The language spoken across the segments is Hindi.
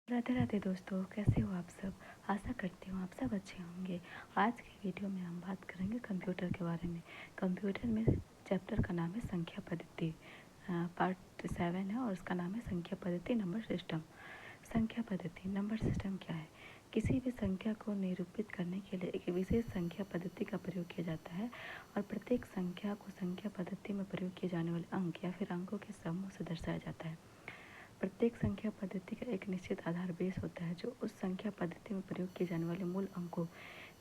राधे राधे दोस्तों, कैसे हो आप सब। आशा करती हूँ आप सब अच्छे होंगे। आज की वीडियो में हम बात करेंगे कंप्यूटर के बारे में। कंप्यूटर में चैप्टर का नाम है संख्या पद्धति। पार्ट 7 है और उसका नाम है संख्या पद्धति नंबर सिस्टम। संख्या पद्धति नंबर सिस्टम क्या है? किसी भी संख्या को निरूपित करने के लिए एक विशेष संख्या पद्धति का प्रयोग किया जाता है और प्रत्येक संख्या को संख्या पद्धति में प्रयोग किए जाने वाले अंक या फिर अंकों के समूह से दर्शाया जाता है। प्रत्येक संख्या पद्धति का एक निश्चित आधार बेस होता है जो उस संख्या पद्धति में प्रयोग किए जाने वाले मूल अंकों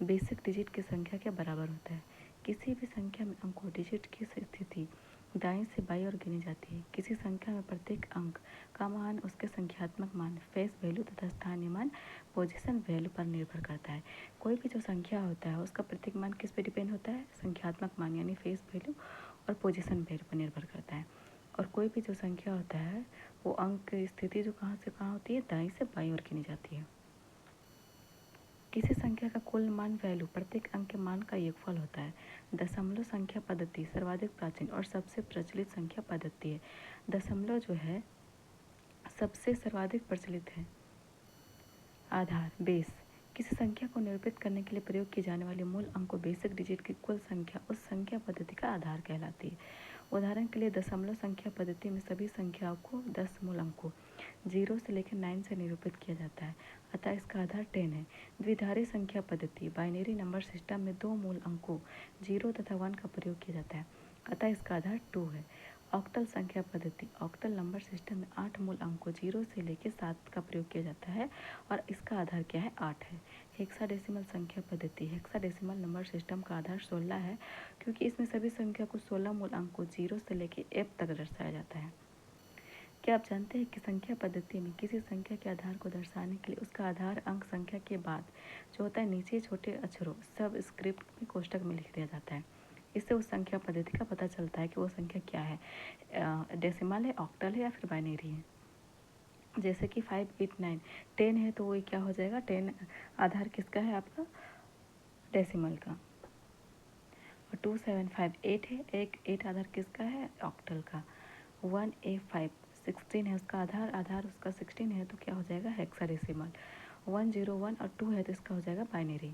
बेसिक डिजिट की संख्या के बराबर होता है। किसी भी संख्या में अंकों डिजिट की स्थिति दाईं से बाईं ओर गिनी जाती है। किसी संख्या में प्रत्येक अंक का मान उसके संख्यात्मक मान फेस वैल्यू तथा स्थानीय मान पोजीशन वैल्यू पर निर्भर करता है। कोई भी जो संख्या होता है उसका प्रत्येक मान किस पे डिपेंड होता है? संख्यात्मक मान यानी फेस वैल्यू और पोजीशन वैल्यू पर निर्भर करता है। और कोई भी जो संख्या होता है वो अंक की स्थिति जो कहाँ से कहाँ होती है? दाईं से बाईं ओर गिनी जाती है। किसी संख्या का कुल मान वैल्यू प्रत्येक अंक के मान का योगफल होता है। दशमलव संख्या पद्धति सर्वाधिक प्राचीन और सबसे प्रचलित संख्या पद्धति है। दशमलव जो है सबसे सर्वाधिक प्रचलित है। आधार बेस किसी संख्या को निरूपित करने के लिए प्रयोग की जाने वाली मूल अंकों बेसिक डिजिट की कुल संख्या उस संख्या पद्धति का आधार कहलाती है। उदाहरण के लिए दशमलव संख्या पद्धति में सभी संख्याओं को 10 मूल अंकों 0 से लेकर 9 से निरूपित किया जाता है, अतः इसका आधार 10 है। द्विधारी संख्या पद्धति बाइनरी नंबर सिस्टम में 2 मूल अंकों 0 तथा 1 का प्रयोग किया जाता है, अतः इसका आधार 2 है। ऑक्टल संख्या पद्धति ऑक्टल नंबर सिस्टम में 8 मूल अंकों 0 से लेकर 7 का प्रयोग किया जाता है और इसका आधार क्या है? 8 है। हेक्साडेसिमल संख्या पद्धति हेक्साडेसिमल नंबर सिस्टम का आधार 16 है क्योंकि इसमें सभी संख्या को 16 मूल अंकों 0 से लेकर f तक दर्शाया जाता है। क्या आप जानते हैं कि संख्या पद्धति में किसी संख्या के आधार को दर्शाने के लिए उसका आधार अंक संख्या के बाद जो होता है नीचे छोटे अक्षरों सब स्क्रिप्ट में कोष्टक में लिख दिया जाता है। इससे उस संख्या पद्धति का पता चलता है कि वो संख्या क्या है, डेसिमल है, ऑक्टल है या फिर बाइनरी है। जैसे कि 5, 8, 9, 10 है तो वो क्या हो जाएगा? 10 आधार किसका है? आपका डेसिमल का। और 2, 7, 5, 8 है, एक 8 आधार किसका है? ऑक्टल का। 1, 8, 5, 16 है उसका आधार उसका 16 है तो क्या हो जाएगा? हेक्साडेसिमल। 1, 0, 1 और 2 है तो इसका हो जाएगा बाइनरी।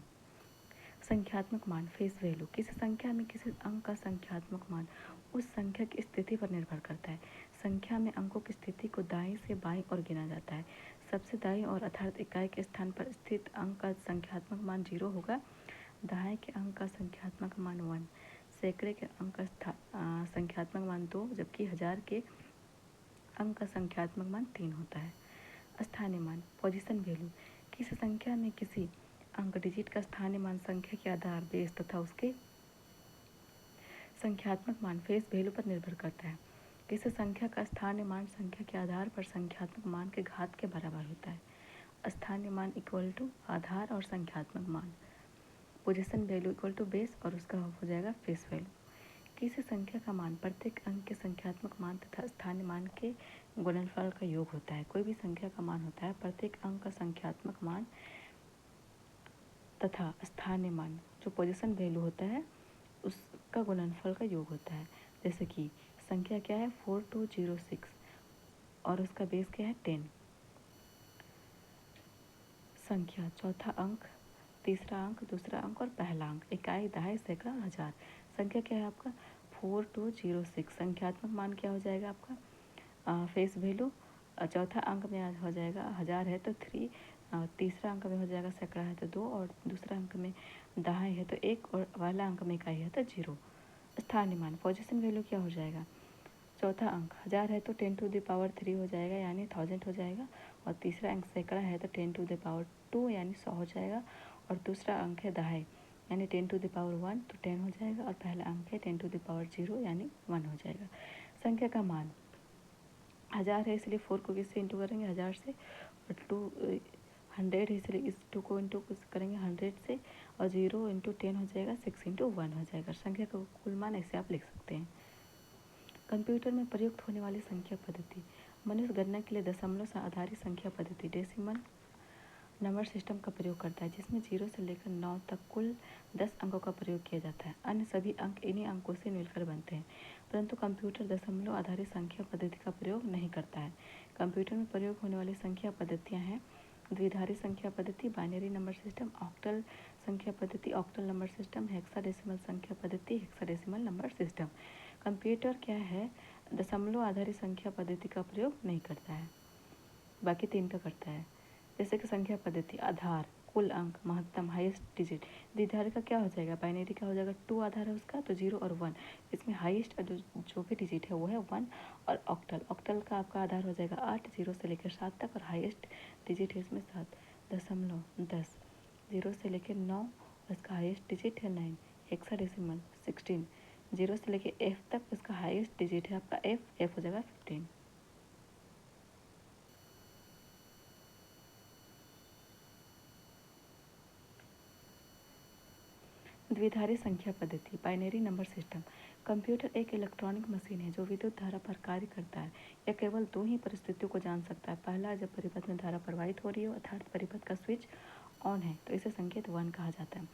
संख्यात्मक मान फेस वैल्यू किसी संख्या में किसी अंक का संख्यात्मक मान उस संख्या की स्थिति पर निर्भर करता है। संख्या में अंकों की स्थिति को दाईं से बाईं ओर गिना जाता है। सबसे दाईं ओर अर्थात इकाई के स्थान पर स्थित अंक का संख्यात्मक मान 0 होगा। दाएं के अंक का संख्यात्मक मान 1, सैकड़े के अंक का संख्यात्मक मान 2, जबकि हजार के अंक का संख्यात्मक मान 3 होता है। स्थानीय मान पोजीशन वैल्यू किसी संख्या में किसी अंक डिजिट का स्थानीय मान संख्या के आधार बेस तथा उसके संख्यात्मक मान फेस वैल्यू पर निर्भर करता है। किसी संख्या का स्थानीय मान संख्या के आधार पर संख्यात्मक मान के घात के बराबर होता है। स्थानीय मान इक्वल टू आधार और संख्यात्मक मान। Position value equal to base और उसका हो जाएगा फेस वैल्यू। किसी संख्या का मान प्रत्येक अंक के संख्यात्मक मान तथा स्थानीय मान के गुणनफल का योग होता है। कोई भी संख्या का मान होता है प्रत्येक अंक का संख्यात्मक मान तथा स्थानीय मान जो पोजीशन वैल्यू होता है उसका गुणनफल का योग होता है। जैसे कि संख्या क्या है? 4206 और उसका बेस क्या है? 10। संख्या चौथा अंक, तीसरा अंक, दूसरा अंक और पहला अंक, इकाई, दहाई, सैकड़ा और हजार। संख्या क्या है आपका? 4206। संख्यात्मक मान क्या हो जाएगा आपका? Face value. चौथा अंक में हो जाएगा हजार है तो 3, तीसरा अंक में हो जाएगा सैकड़ा है तो 2 और दूसरा अंक में दहाई है तो 1 और पहला अंक में इकाई है तो 0। स्थानीय मान पोजीशन वैल्यू क्या हो जाएगा? चौथा अंक हजार है तो 10 टू द पावर 3 हो जाएगा यानी 1000 हो जाएगा और तीसरा अंक सैकड़ा है तो 10 टू द पावर 2 यानी 100 हो जाएगा और दूसरा अंक है दहाई यानी 10 टू द पावर 1 तो 10 हो जाएगा और पहला अंक है 10 टू द पावर 0 यानी 1 हो जाएगा। संख्या का मान हजार है इसलिए 4 को किससे इंटू करेंगे? हजार से। और 100 है इसलिए इस 2 को इंटू करेंगे 100 से और 0 इंटू 10 हो जाएगा 6 इंटू 1 हो जाएगा। संख्या का कुल मान ऐसे आप लिख सकते हैं। कंप्यूटर में प्रयुक्त होने वाली संख्या पद्धति मनुष्य गणना के लिए दशमलव से आधारित संख्या पद्धति डेसिमल नंबर सिस्टम का प्रयोग करता है जिसमें 0 से लेकर 9 तक कुल 10 अंकों का प्रयोग किया जाता है। अन्य सभी अंक इन्हीं अंकों से मिलकर बनते हैं, परंतु कंप्यूटर दशमलव आधारित संख्या पद्धति का प्रयोग नहीं करता है। कंप्यूटर में प्रयोग होने वाली संख्या पद्धतियाँ हैं द्विधारी संख्या पद्धति, बाइनरी नंबर सिस्टम, ऑक्टल संख्या पद्धति, ऑक्टल नंबर सिस्टम, हेक्साडेसिमल संख्या पद्धति, हेक्साडेसिमल नंबर सिस्टम। कंप्यूटर क्या है, दशमलव आधारित संख्या पद्धति का प्रयोग नहीं करता है, बाकी तीन का करता है। जैसे कि संख्या पद्धति, आधार, कुल अंक, महत्तम, हाईएस्ट डिजिट। द्विधारी का क्या हो जाएगा, बाइनरी का हो जाएगा 2 आधार है उसका तो 0 और 1, इसमें हाईएस्ट जो भी डिजिट है वो है 1। और ऑक्टल, ऑक्टल का आपका आधार हो जाएगा 8, 0 से लेकर 7 तक, और हाईएस्ट डिजिट है इसमें 7। दशमलव 10, 0 से लेकर 9, और इसका हाईएस्ट डिजिट है 9। हेक्साडेसिमल 16, 0 से लेकर एफ तक, उसका हाईएस्ट डिजिट है आपका एफ हो जाएगा 15। द्विधारी संख्या पद्धति, बाइनरी नंबर सिस्टम। कंप्यूटर एक इलेक्ट्रॉनिक मशीन है जो विद्युत धारा पर कार्य करता है। यह केवल दो ही परिस्थितियों को जान सकता है। पहला, जब परिपथ में धारा प्रवाहित हो रही हो अर्थात परिपथ का स्विच ऑन है तो इसे संकेत 1 कहा जाता है।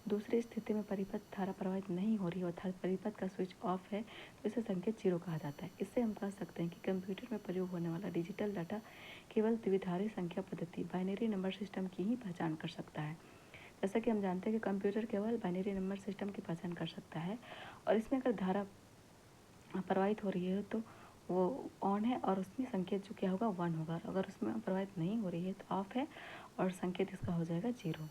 दूसरी स्थिति में परिपथ धारा प्रवाहित नहीं हो रही हो अर्थात परिपथ का स्विच ऑफ है तो इसे संकेत 0 कहा जाता है। इससे हम कह सकते हैं कि कंप्यूटर में प्रयोग होने वाला डिजिटल डाटा केवल द्विधारी संख्या पद्धति, बाइनरी नंबर सिस्टम की ही पहचान कर सकता है। जैसा कि हम जानते हैं कि कंप्यूटर केवल बाइनरी नंबर सिस्टम की पहचान कर सकता है, और इसमें अगर धारा प्रवाहित हो रही है तो वो ऑन है और उसमें संकेत जो क्या होगा 1 होगा, अगर उसमें प्रवाहित नहीं हो रही है तो ऑफ है और संकेत इसका हो जाएगा 0।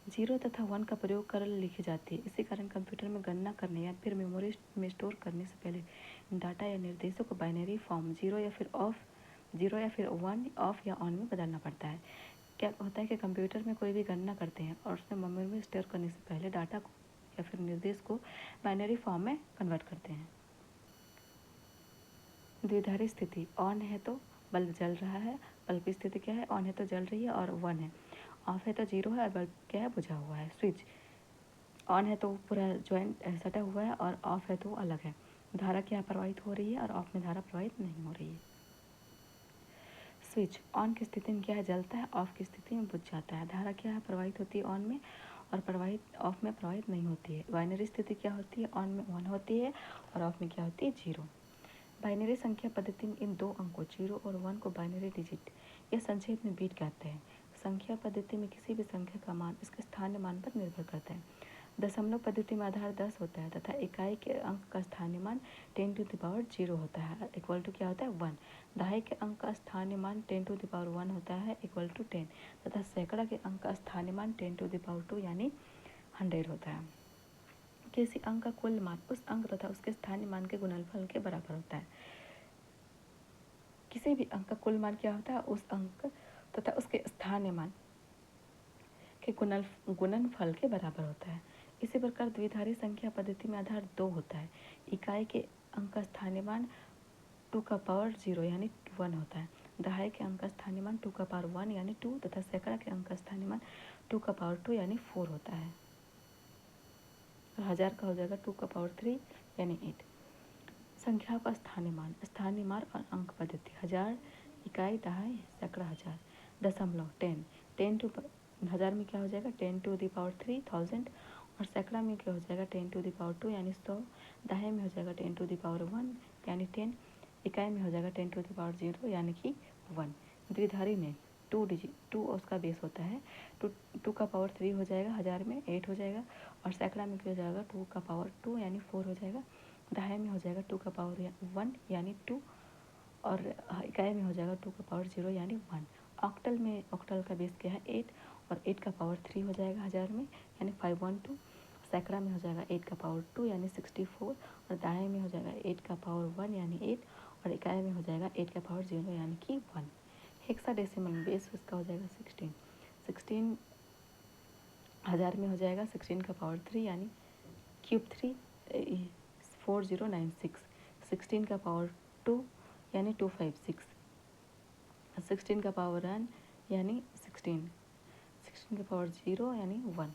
0 तथा 1 का प्रयोग कर लिखी जाती है। इसी कारण कंप्यूटर में गणना करने या फिर मेमोरी में स्टोर करने से पहले डाटा या निर्देशों को बाइनरी फॉर्म 0 या फिर 1 ऑफ या ऑन में बदलना पड़ता है। क्या होता है कि कंप्यूटर में कोई भी गणना करते हैं और उसमें मेमोरी में स्टोर करने से पहले डाटा को या फिर निर्देश को बाइनरी फॉर्म में कन्वर्ट करते हैं। द्विधारी स्थिति, ऑन है तो बल्ब जल रहा है, बल्ब की स्थिति क्या है, ऑन है तो जल रही है और 1 है, ऑफ है तो 0 है और बल्ब क्या है, बुझा हुआ है। स्विच, ऑन है तो पूरा ज्वाइंट सटा हुआ है और ऑफ है तो अलग है। धारा क्या प्रवाहित हो रही है और ऑफ में धारा प्रवाहित नहीं हो रही है। स्विच, ऑन की स्थिति में क्या है, जलता है, ऑफ की स्थिति में बुझ जाता है। धारा क्या है, प्रवाहित होती है ऑन में और प्रवाहित ऑफ में प्रवाहित नहीं होती है। बाइनरी स्थिति क्या होती है, ऑन में 1 होती है और ऑफ में क्या होती है, 0। बाइनरी संख्या पद्धति में इन दो अंकों 0 और 1 को बाइनरी डिजिट या संक्षेप में बीट कहते हैं। संख्या पद्धति में किसी भी संख्या का मान इसके स्थानीय मान पर निर्भर करता है। दशमलव पद्धति में आधार 10 होता है तथा इकाई के अंक का स्थानीय मान 10 टू द पावर 0 होता है, इक्वल टू क्या होता है, 1। दहाई के अंक का स्थानीय मान 10 टू द पावर 1 होता है, इक्वल टू 10, तथा सैकड़ा के अंक का स्थानीय मान 10 टू द पावर 2 यानी 100 होता है। किसी अंक का कुल मान उस अंक तथा उसके स्थानीय मान के गुणनफल के बराबर होता है। किसी भी अंक का कुल मान क्या होता है, उस अंक तथा उसके स्थानीय मान के गुणनफल के बराबर होता है। इसी प्रकार द्विधारी संख्या पद्धति में आधार 2 होता है। इकाई के अंक का स्थानीय मान 2 का पावर 0 यानी 1 होता है। दहाई के अंक का स्थानीय मान 2 का पावर 1 यानी 2 तथा सैकड़ा के अंक का स्थानीय मान 2 का पावर 2 यानी 4 होता है। और हजार का हो जाएगा 2 का पावर 3 यानी 8। संख्याओं का स्थानीय मान और अंक पद्धति, हजार, इकाई, दहाई, सैकड़ा, हजार। दशमलव 10, 10 टू हजार में क्या हो जाएगा 10 टू द पावर 3 1000, और सैकड़ा में क्या हो जाएगा 10 टू द पावर 2 यानी 100, दहाई में हो जाएगा 10 टू द पावर 1 यानी 10, इकाई में हो जाएगा 10 टू द पावर 0 यानी कि 1। द्विधारी में 2 उसका बेस होता है, 2 का पावर 3 हो जाएगा, हजार में 8 हो जाएगा, और सैकड़ा में क्या हो जाएगा 2 का पावर 2 यानी 4 हो जाएगा, दहाई में हो जाएगा 2 का पावर 1 यानी 2, और इकाई में हो जाएगा 2 का पावर 0 यानी 1। ऑक्टल का बेस क्या है 8, और 8 का पावर 3 हो जाएगा हजार में यानी 512, सैकड़ा में हो जाएगा 8 का पावर 2 यानी 64, और दहाई में हो जाएगा 8 का पावर 1 यानी 8, और इकाई में हो जाएगा 8 का पावर 0 यानी कि 1। हेक्साडेसिमल बेस इसका हो जाएगा 16 हजार में हो जाएगा 16 का पावर 3 यानी क्यूब 3 4096, 16 का पावर 2 यानी 256, 16 का पावर 1 यानी 16 का पावर 0 यानी 1।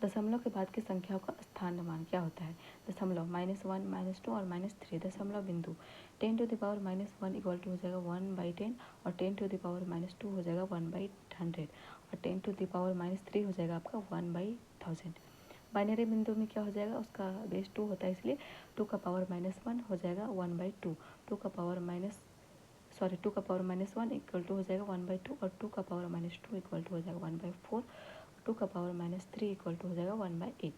दशमलव के बाद की संख्याओं का स्थान मान क्या होता है, दशमलव -1 -2 और -3। दशमलव बिंदु 10 to the power -1 equal to हो जाएगा 1/10, और 10 टू द पावर -2 हो जाएगा 1/100, और 10 टू द पावर -3 हो जाएगा आपका 1/1000। बाइनरी बिंदु में क्या हो जाएगा, उसका बेस 2 होता है इसलिए 2 का पावर -1 हो जाएगा 1/2, 2 का पावर सॉरी 2 का पावर -1 इक्वल टू हो जाएगा 1/2 और 2 का पावर -2 इक्वल टू हो जाएगा 1/4 और 2 का पावर -3 इक्वल टू हो जाएगा 1/8।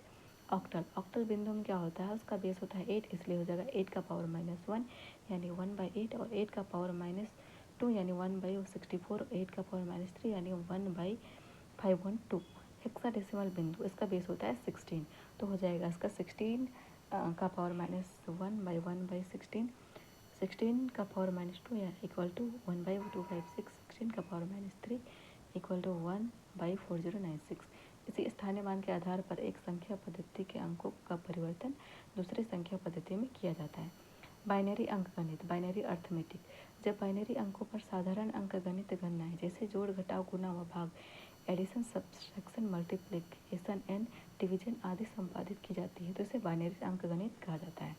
ऑक्टल, ऑक्टल बिंदु में क्या होता है, उसका बेस होता है 8, इसलिए हो जाएगा 8 का पावर -1 यानी 1/8 और 8 का पावर -2 यानी 1/64, 8 का पावर -3 यानी 1/512। हेक्साडेसिमल बिंदु, इसका बेस होता है 16, तो हो जाएगा इसका 16 का पावर -1/1/16, 16 का पावर -2 या इक्वल टू 1/256, 16 का पावर -3 इक्वल टू 1/4096। इसी स्थानीय मान के आधार पर एक संख्या पद्धति के अंकों का परिवर्तन दूसरी संख्या पद्धति में किया जाता है। बाइनरी अंकगणित, बाइनरी अर्थमेटिक, जब बाइनरी अंकों पर साधारण अंकगणित गणनाएं जैसे जोड़, घटाव, गुणा व भाग, addition, subtraction, multiplication and division आदि संपादित की जाती है तो इसे बाइनरी अंकगणित कहा जाता है।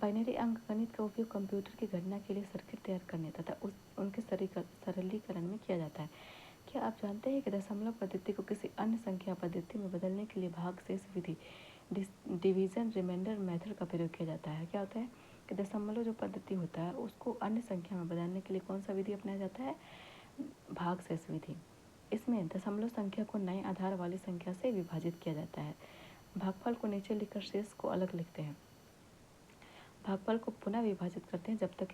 बाइनरी अंकगणित का उपयोग कंप्यूटर की गणना के लिए सर्किट तैयार करने तथा उनके सरलीकरण में किया जाता है। क्या आप जानते हैं कि दशमलव पद्धति को किसी अन्य संख्या पद्धति में बदलने के लिए भागशेष विधि, डिवीजन रिमाइंडर मेथड का प्रयोग किया जाता है? क्या होता है कि दशमलव जो पद्धति होता है उसको अन्य संख्या में बदलने के लिए कौन सा विधि अपनाया जाता है? भागशेष विधि। इसमें दशमलव संख्या को नए आधार वाली संख्या से विभाजित किया जाता है। भागफल को नीचे लिखकर शेष को अलग लिखते हैं। भागफल को पुनः विभाजित करते हैं जब तक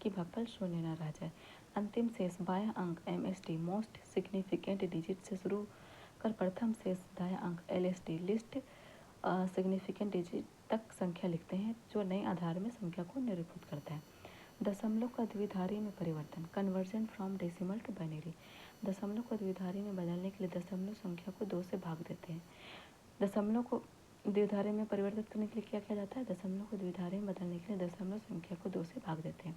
कि भागफल शून्य न रह जाए। अंतिम शेष बायां अंक MST मोस्ट सिग्निफिकेंट डिजिट से शुरू कर प्रथम शेष दायां अंक LST लिस्ट सिग्निफिकेंट डिजिट तक संख्या लिखते हैं जो नए आधार में संख्या को निरूपित करता है। दशमलव का द्विधारी में परिवर्तन, conversion from decimal to binary. दशमलव को द्विधारी में बदलने के लिए दशमलव संख्या को 2 से भाग देते हैं। दशमलव को द्विधारी में परिवर्तित करने के लिए क्या किया जाता है? दशमलव को द्विधारी में बदलने के लिए दशमलव संख्या को 2 से भाग देते हैं।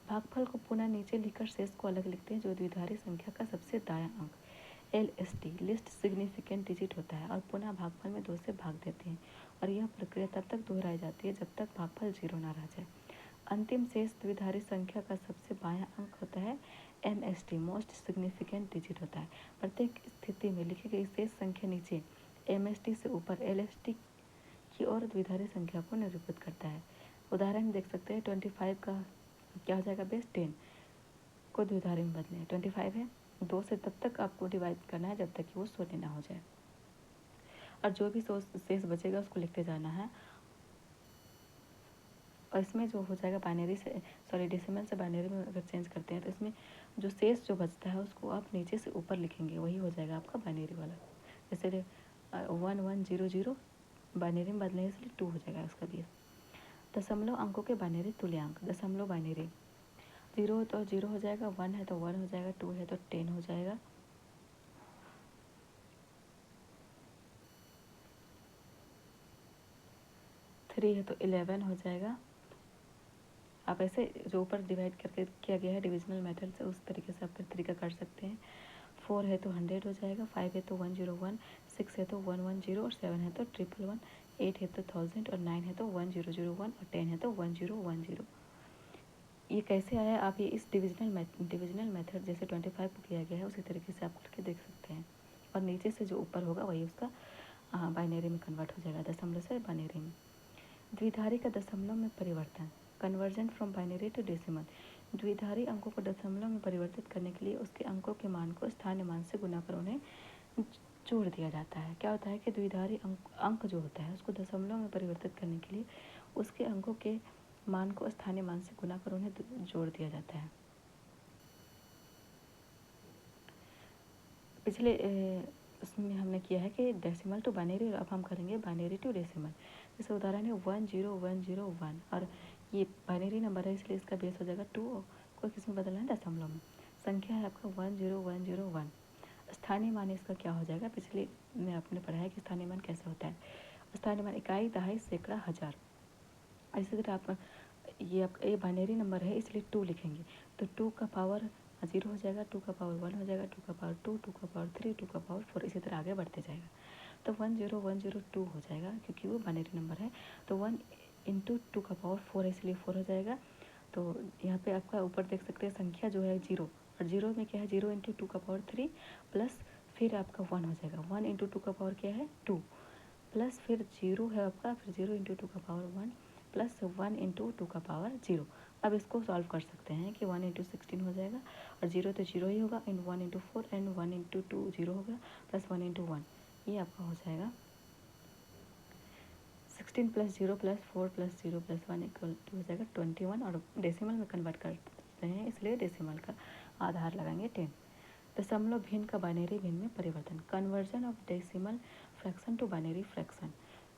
भागफल को पुनः नीचे लिखकर शेष को अलग लिखते हैं जो द्विधारी संख्या का सबसे दायां अंक LST लिस्ट सिग्निफिकेंट डिजिट होता है और पुनः भागफल में 2 से भाग देते हैं और यह प्रक्रिया तब तक दोहराई जाती है जब तक भागफल 0 न रह जाए। अंतिम शेष द्विधारी संख्या का सबसे बायां अंक होता है MST मोस्ट सिग्निफिकेंट डिजिट होता है। प्रत्येक स्थिति में लिखी गई शेष संख्या नीचे MST से ऊपर LST की ओर द्विधारी संख्या को निरूपित करता है। उदाहरण देख सकते हैं 25 का क्या हो जाएगा बेस 10 को द्विधारी में बदलें। 25 है 2 से तब तक आपको डिवाइड करना है जब तक कि वो शून्य ना हो जाए और जो भी शेष बचेगा उसको लिखते जाना है। और इसमें जो हो जाएगा बाइनरी से डेसिमल से बाइनरी में अगर चेंज करते हैं तो इसमें जो शेष जो बचता है उसको आप नीचे से ऊपर लिखेंगे, वही हो जाएगा आपका बाइनरी वाला। जैसे 1100 बाइनरी में बदलने इसलिए 2 हो जाएगा उसका बेस। दशमलव अंकों के बाइनरी तुल्यांक, दशमलव बाइनरी 0 तो 0 हो जाएगा, 1 है तो 1 हो जाएगा, 2 है तो 10 हो जाएगा, 3 है तो 11 हो जाएगा। आप ऐसे जो ऊपर डिवाइड करके किया गया है डिविजनल मेथड से उस तरीके से आप फिर तरीका कर सकते हैं। 4 है तो 100 हो जाएगा, 5 है तो 101, 6 है तो 110 और 7 है तो 111, 8 है तो 1000 और 9 है तो 1001 और 10 है तो 1010। ये कैसे आया आप ये इस डिविजनल मेथड जैसे 25 को किया गया है उसी तरीके से आप करके देख सकते हैं और नीचे से जो ऊपर होगा वही उसका बाइनरी में कन्वर्ट हो जाएगा, दशमलव से बाइनरी में। द्विधारी का दशमलव में परिवर्तन, conversion from binary to decimal. द्विधारी अंकों को दशमलव में परिवर्तित करने के लिए उसके अंकों के मान को स्थानीय मान से गुना कर उन्हें जोड़ दिया जाता है। क्या होता है कि द्विधारी अंक जो होता है उसको दशमलव में परिवर्तित करने के लिए उसके अंकों के मान को स्थानीय मान से गुना कर उन्हें जोड़ दिया जाता है। पिछले उसमें हमने किया है कि डेसिमल टू बाइनरी और अब हम करेंगे बाइनरी टू डेसिमल। जैसे उदाहरण है 10101 और ये बाइनरी नंबर है इसलिए इसका बेस हो जाएगा 2 को किस में बदलना है? दशमलव में। संख्या है आपका 10101। स्थानीय मान इसका क्या हो जाएगा? पिछले में आपने पढ़ा है कि स्थानीय मान कैसे होता है। स्थानीय मान इकाई, दहाई, सैकड़ा, हजार। इसी तरह आप ये बाइनरी नंबर है इसलिए 2 लिखेंगे तो 2 का पावर 0 हो जाएगा, 2 का पावर 1 हो जाएगा, 2 का पावर 2, 2 का पावर 3, 2 का पावर 4, इसी तरह आगे बढ़ते जाएगा। तो 10102 हो जाएगा क्योंकि वो बाइनरी नंबर है। तो 1 इंटू 2 का पावर 4 है इसलिए 4 हो जाएगा। तो यहाँ पे आपका ऊपर देख सकते हैं संख्या जो है 0 और 0 में क्या है 0 इंटू 2 का पावर 3 प्लस फिर आपका 1 हो जाएगा। 1 इंटू 2 का पावर क्या है 2 प्लस फिर 0 है आपका, फिर 0 इंटू 2 का पावर 1 प्लस 1 इंटू 2 का पावर 0 अब इसको सॉल्व कर सकते हैं कि 1 इंटू 16 हो जाएगा और 0 तो 0 ही होगा, इन 1 इंटू 4 एंड 1 इंटू 2 0 होगा, प्लस 1 इंटू 1, ये आपका हो जाएगा 16 plus 0 plus 4 plus 0 plus 1 equal to हो जाएगा 21, और डेसिमल में कन्वर्ट करते हैं इसलिए डेसिमल का आधार लगाएंगे 10। दशमलव भिन्न का बाइनरी भिन्न में परिवर्तन, conversion of decimal fraction to binary fraction.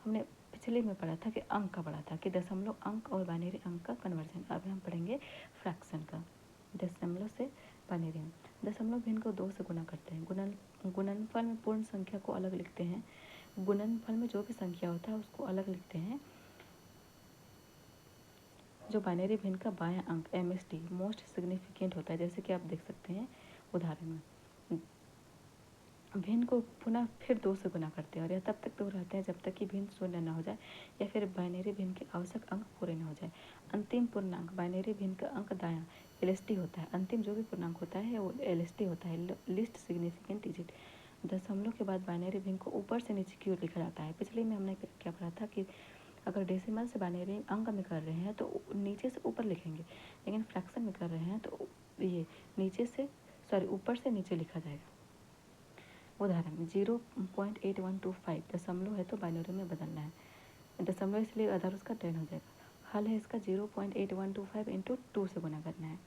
हमने पिछले में पढ़ा था कि अंक का पढ़ा था कि दशमलव अंक और बाइनरी अंक का कन्वर्जन। अब हम पढ़ेंगे फ्रैक्शन का, दशमलव से बाइनरी अंक। दशमलव भिन्न को 2 से गुना करते हैं। गुणनफल में पूर्ण संख्या को अलग लिखते हैं। गुणनफल में जो भी संख्या होता है उसको अलग लिखते हैं। जो बाइनरी भिन्न का बायां अंक MSD मोस्ट सिग्निफिकेंट होता है, जैसे कि आप देख सकते हैं उदाहरण में, भिन्न को पुनः फिर 2 से गुना करते हैं और यह तब तक 2 रहते हैं जब तक कि भिन्न शून्य न हो जाए या फिर बाइनरी भिन्न के आवश्यक अंक पूरे न हो जाए। अंतिम पूर्णांक बाइनरी भिन्न का अंक दायां LSD होता है। अंतिम जो भी पूर्णांक होता है वो LSD होता है, लिस्ट सिग्निफिकेंट डिजिट। दशमलव के बाद बाइनरी भिन्न को ऊपर से नीचे की ओर लिखा जाता है। पिछले में हमने क्या पढ़ा था कि अगर डेसिमल से बाइनरी अंक में कर रहे हैं तो नीचे से ऊपर लिखेंगे, लेकिन फ्रैक्शन में कर रहे हैं तो ये ऊपर से नीचे लिखा जाएगा। उदाहरण 0.8125 दशमलव है तो बाइनरी में बदलना है, दशमलव इसलिए आधार उसका 10 हो जाएगा। हल है इसका 0.8125 इंटू 2 से गुना करना है,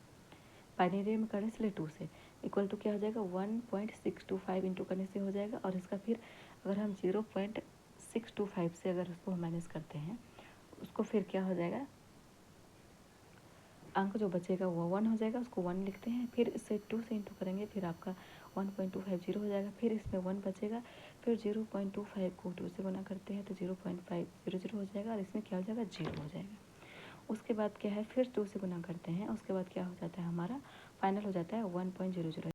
बाइनरी में करने इसलिए 2 से, इक्वल टू क्या हो जाएगा 1.625 इंटू करने से हो जाएगा। और इसका फिर अगर हम 0.625 से अगर उसको माइनस करते हैं उसको फिर क्या हो जाएगा, अंक जो बचेगा वो 1 हो जाएगा, उसको 1 लिखते हैं, फिर इससे 2 से इंटू करेंगे, फिर आपका 1.250 हो जाएगा, फिर इसमें 1 बचेगा, फिर 0.25 को 2 से गुना करते हैं तो 0.500 हो जाएगा और इसमें क्या हो जाएगा 0 हो जाएगा। उसके बाद क्या है, फिर 2 से गुना करते हैं, उसके बाद क्या हो जाता है हमारा फाइनल हो जाता है 1.00।